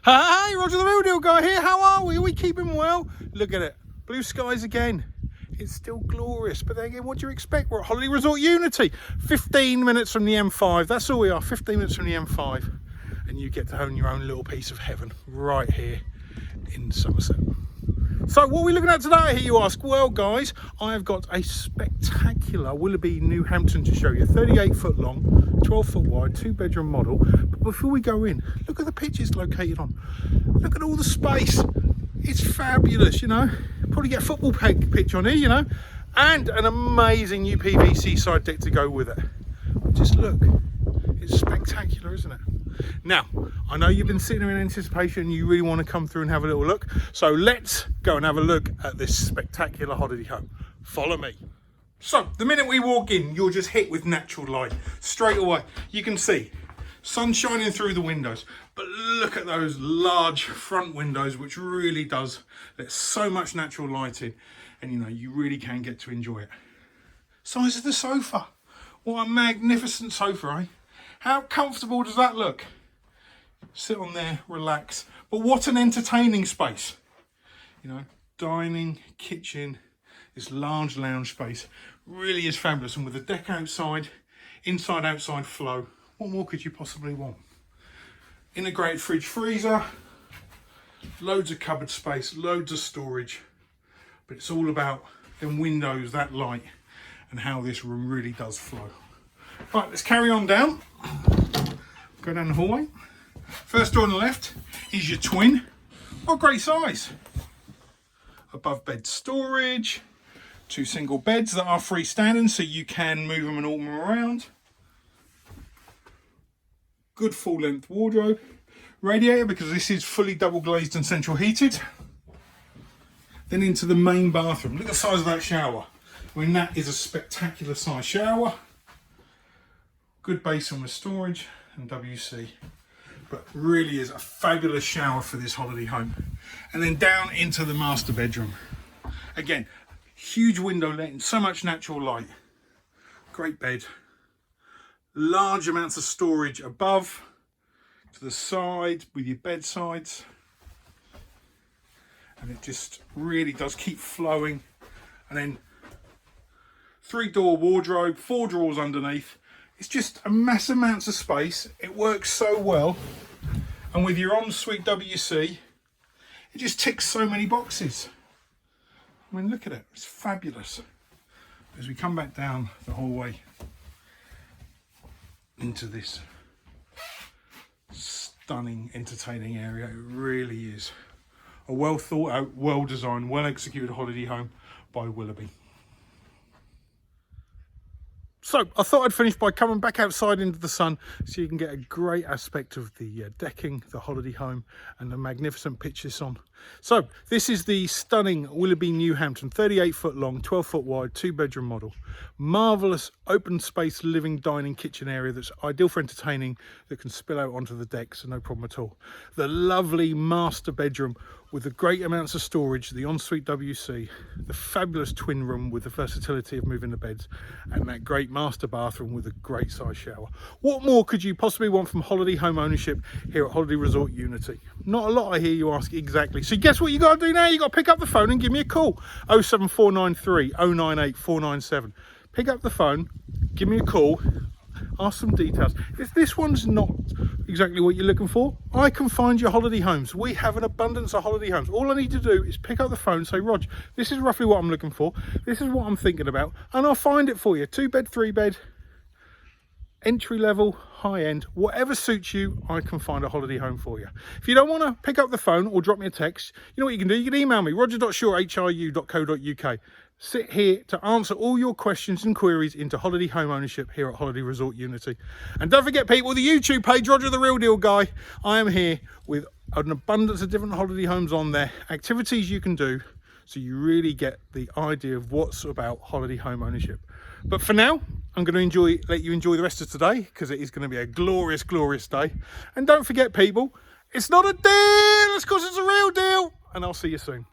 Hey, Roger the Real Deal Guy here. How are we? Are we keeping well? Look at it. Blue skies again. It's still glorious. But then again, what do you expect? We're at Holiday Resort Unity. 15 minutes from the M5. That's all we are. 15 minutes from the M5. And you get to own your own little piece of heaven right here in Somerset. So what are we looking at today, here you ask? Well guys, I have got a spectacular Willerby New Hampton to show you. 38 foot long, 12 foot wide, 2-bedroom model. But before we go in, look at the pitch it's located on. Look at all the space. It's fabulous, you know. Probably get a football pitch on here, you know. And an amazing new PVC side deck to go with it. Just look, it's spectacular, isn't it? Now, I know you've been sitting there in anticipation and you really want to come through and have a little look. So let's go and have a look at this spectacular holiday home. Follow me. So the minute we walk in, you're just hit with natural light. Straight away, you can see sun shining through the windows. But look at those large front windows, which really does let so much natural light in. And you know, you really can get to enjoy it. Size of the sofa. What a magnificent sofa, eh? How comfortable does that look? Sit on there, relax. But what an entertaining space. You know, dining, kitchen, this large lounge space really is fabulous. And with the deck outside, inside, outside flow, what more could you possibly want? Integrated fridge freezer, loads of cupboard space, loads of storage. But it's all about them windows, that light, and how this room really does flow. Right, let's carry on down. Go down the hallway. First door on the left is your twin. What great size. Above bed storage. 2 single beds that are freestanding, so you can move them and all them around. Good full length wardrobe. Radiator, because this is fully double glazed and central heated. Then into the main bathroom. Look at the size of that shower. I mean, that is a spectacular size shower. Good basin with storage and WC, but really is a fabulous shower for this holiday home. And then down into the master bedroom. Again, huge window letting so much natural light. Great bed. Large amounts of storage above, to the side with your bedsides. And it just really does keep flowing. And then 3-door wardrobe, 4 drawers underneath. It's just a mass amounts of space. It works so well. And with your ensuite WC, it just ticks so many boxes. I mean, look at it. It's fabulous. As we come back down the hallway into this stunning, entertaining area, it really is a well thought out, well designed, well executed holiday home by Willerby. So I thought I'd finish by coming back outside into the sun so you can get a great aspect of the decking, the holiday home, and the magnificent pitch it's on. So this is the stunning Willerby New Hampton, 38 foot long, 12 foot wide, 2-bedroom model. Marvellous open space living, dining, kitchen area that's ideal for entertaining, that can spill out onto the deck, so no problem at all. The lovely master bedroom with the great amounts of storage, the ensuite WC, the fabulous twin room with the versatility of moving the beds, and that great master bathroom with a great size shower. What more could you possibly want from holiday home ownership here at Holiday Resort Unity? Not a lot, I hear you ask. Exactly. So guess what you got to do now? You got to pick up the phone and give me a call. 07493 098 497. Pick up the phone, give me a call, ask some details. If this one's not exactly what you're looking for, I can find you holiday homes. We have an abundance of holiday homes. All I need to do is pick up the phone and say, Rog, this is roughly what I'm looking for. This is what I'm thinking about. And I'll find it for you. 2-bed, 3-bed, entry level, high end, whatever suits you, I can find a holiday home for you. If you don't want to pick up the phone or drop me a text, you know what you can do? You can email me, roger.shaw@hiu.co.uk. Sit here to answer all your questions and queries into holiday home ownership here at Holiday Resort Unity. And don't forget, people, the YouTube page, Roger the Real Deal Guy. I am here with an abundance of different holiday homes on there, activities you can do, so you really get the idea of what's about holiday home ownership. But for now, I'm going to let you enjoy the rest of today, because it is going to be a glorious, glorious day. And don't forget, people, it's not a deal, it's because it's a real deal. And I'll see you soon.